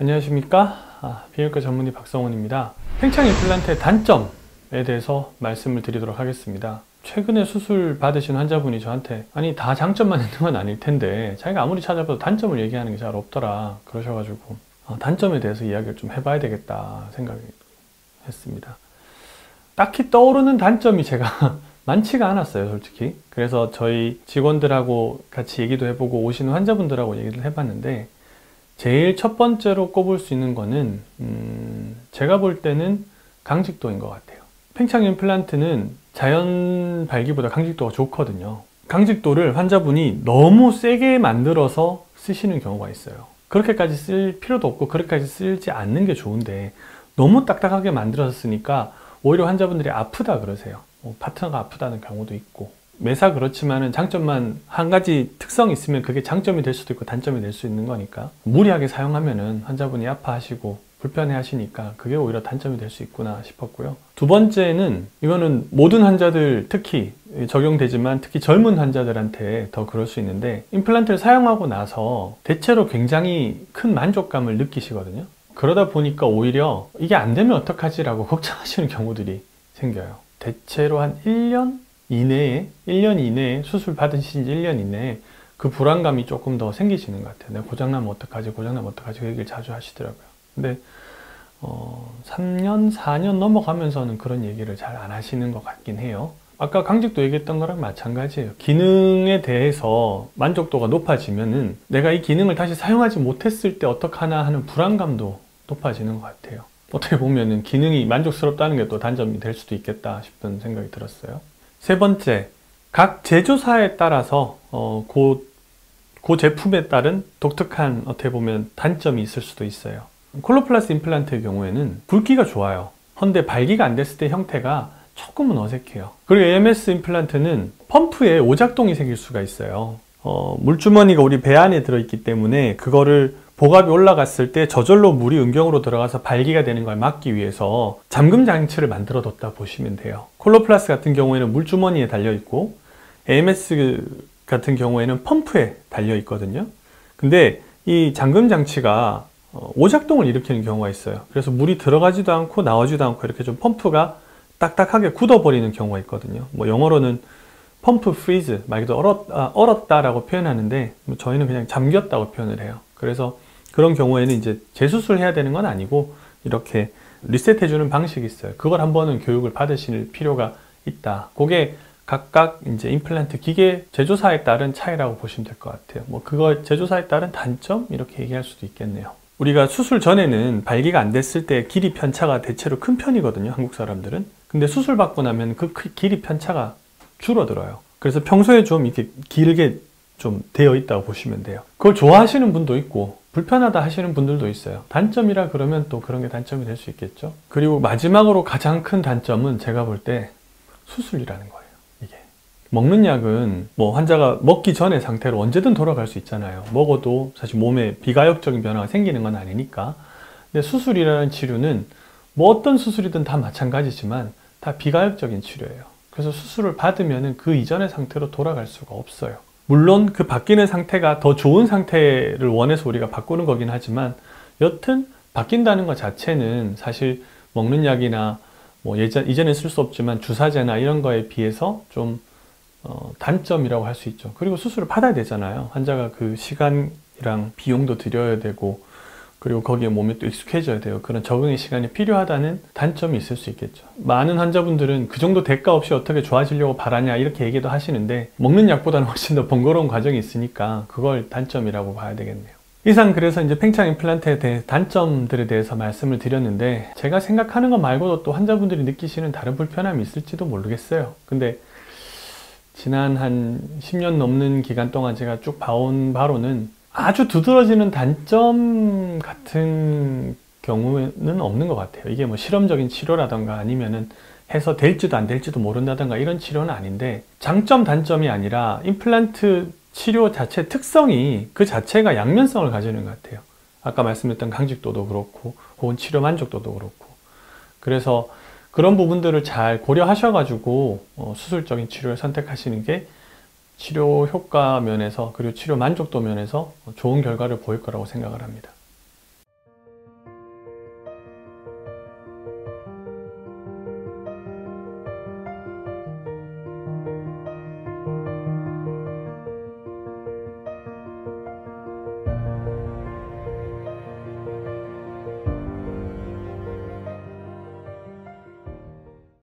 안녕하십니까? 비형외과 전문의 박성훈입니다. 팽창 임플란트의 단점에 대해서 말씀을 드리도록 하겠습니다. 최근에 수술 받으신 환자분이 저한테 아니 다 장점만 있는 건 아닐 텐데 자기가 아무리 찾아봐도 단점을 얘기하는 게 잘 없더라 그러셔가지고 단점에 대해서 이야기를 좀 해봐야 되겠다 생각했습니다. 딱히 떠오르는 단점이 제가 많지가 않았어요, 솔직히. 그래서 저희 직원들하고 같이 얘기도 해보고 오시는 환자분들하고 얘기를 해봤는데 제일 첫 번째로 꼽을 수 있는 거는 제가 볼 때는 강직도인 것 같아요. 팽창 임플란트는 자연 발기보다 강직도가 좋거든요. 강직도를 환자분이 너무 세게 만들어서 쓰시는 경우가 있어요. 그렇게까지 쓸 필요도 없고 그렇게까지 쓰지 않는 게 좋은데 너무 딱딱하게 만들어서 쓰니까 오히려 환자분들이 아프다 그러세요. 파트너가 아프다는 경우도 있고. 매사 그렇지만은 장점만 한 가지 특성이 있으면 그게 장점이 될 수도 있고 단점이 될 수 있는 거니까 무리하게 사용하면은 환자분이 아파하시고 불편해 하시니까 그게 오히려 단점이 될 수 있구나 싶었고요. 두 번째는 이거는 모든 환자들 특히 적용되지만 특히 젊은 환자들한테 더 그럴 수 있는데 임플란트를 사용하고 나서 대체로 굉장히 큰 만족감을 느끼시거든요. 그러다 보니까 오히려 이게 안 되면 어떡하지라고 걱정하시는 경우들이 생겨요. 대체로 한 1년 이내에 수술 받으신 지 1년 이내에 그 불안감이 조금 더 생기시는 것 같아요. 내가 고장나면 어떡하지 그 얘기를 자주 하시더라고요. 근데 3년, 4년 넘어가면서는 그런 얘기를 잘 안 하시는 것 같긴 해요. 아까 강직도 얘기했던 거랑 마찬가지예요. 기능에 대해서 만족도가 높아지면은 내가 이 기능을 다시 사용하지 못했을 때 어떡하나 하는 불안감도 높아지는 것 같아요. 어떻게 보면은 기능이 만족스럽다는 게 또 단점이 될 수도 있겠다 싶은 생각이 들었어요. 세 번째, 각 제조사에 따라서 그 제품에 따른 독특한 어떻게 보면 단점이 있을 수도 있어요. 콜로플라스 임플란트의 경우에는 굵기가 좋아요. 그런데 발기가 안 됐을 때 형태가 조금은 어색해요. 그리고 AMS 임플란트는 펌프에 오작동이 생길 수가 있어요. 물주머니가 우리 배 안에 들어있기 때문에 그거를 복압이 올라갔을 때 저절로 물이 음경으로 들어가서 발기가 되는 걸 막기 위해서 잠금 장치를 만들어 뒀다 보시면 돼요. 콜로플라스 같은 경우에는 물주머니에 달려있고 AMS 같은 경우에는 펌프에 달려있거든요. 근데 이 잠금 장치가 오작동을 일으키는 경우가 있어요. 그래서 물이 들어가지도 않고 나오지도 않고 이렇게 좀 펌프가 딱딱하게 굳어버리는 경우가 있거든요. 뭐 영어로는 펌프 프리즈, 말 그대로 얼었다라고 표현하는데 저희는 그냥 잠겼다고 표현을 해요. 그래서 그런 경우에는 이제 재수술해야 되는 건 아니고 이렇게 리셋해주는 방식이 있어요. 그걸 한번은 교육을 받으실 필요가 있다. 그게 각각 이제 임플란트 기계 제조사에 따른 차이라고 보시면 될 것 같아요. 뭐 그거 제조사에 따른 단점 이렇게 얘기할 수도 있겠네요. 우리가 수술 전에는 발기가 안 됐을 때 길이 편차가 대체로 큰 편이거든요, 한국 사람들은. 근데 수술 받고 나면 그 길이 편차가 줄어들어요. 그래서 평소에 좀 이렇게 길게 좀 되어 있다고 보시면 돼요. 그걸 좋아하시는 분도 있고 불편하다 하시는 분들도 있어요. 단점이라 그러면 또 그런 게 단점이 될 수 있겠죠. 그리고 마지막으로 가장 큰 단점은 제가 볼 때 수술이라는 거예요. 이게 먹는 약은 뭐 환자가 먹기 전의 상태로 언제든 돌아갈 수 있잖아요. 먹어도 사실 몸에 비가역적인 변화가 생기는 건 아니니까. 근데 수술이라는 치료는 뭐 어떤 수술이든 다 마찬가지지만 다 비가역적인 치료예요. 그래서 수술을 받으면 그 이전의 상태로 돌아갈 수가 없어요. 물론 그 바뀌는 상태가 더 좋은 상태를 원해서 우리가 바꾸는 거긴 하지만 여튼 바뀐다는 것 자체는 사실 먹는 약이나 뭐 이전에 쓸 수 없지만 주사제나 이런 거에 비해서 좀 단점이라고 할 수 있죠. 그리고 수술을 받아야 되잖아요. 환자가 그 시간이랑 비용도 들여야 되고 그리고 거기에 몸이 또 익숙해져야 돼요. 그런 적응의 시간이 필요하다는 단점이 있을 수 있겠죠. 많은 환자분들은 그 정도 대가 없이 어떻게 좋아지려고 바라냐 이렇게 얘기도 하시는데 먹는 약보다는 훨씬 더 번거로운 과정이 있으니까 그걸 단점이라고 봐야 되겠네요. 이상 그래서 이제 팽창 임플란트에 대해 단점들에 대해서 말씀을 드렸는데 제가 생각하는 것 말고도 또 환자분들이 느끼시는 다른 불편함이 있을지도 모르겠어요. 근데 지난 한 10년 넘는 기간 동안 제가 쭉 봐온 바로는 아주 두드러지는 단점 같은 경우는 없는 것 같아요. 이게 뭐 실험적인 치료라던가 아니면은 해서 될지도 안 될지도 모른다던가 이런 치료는 아닌데 장점 단점이 아니라 임플란트 치료 자체 특성이 그 자체가 양면성을 가지는 것 같아요. 아까 말씀드렸던 강직도도 그렇고 혹은 치료 만족도도 그렇고 그래서 그런 부분들을 잘 고려하셔가지고 수술적인 치료를 선택하시는 게 치료 효과 면에서 그리고 치료 만족도 면에서 좋은 결과를 보일 거라고 생각을 합니다.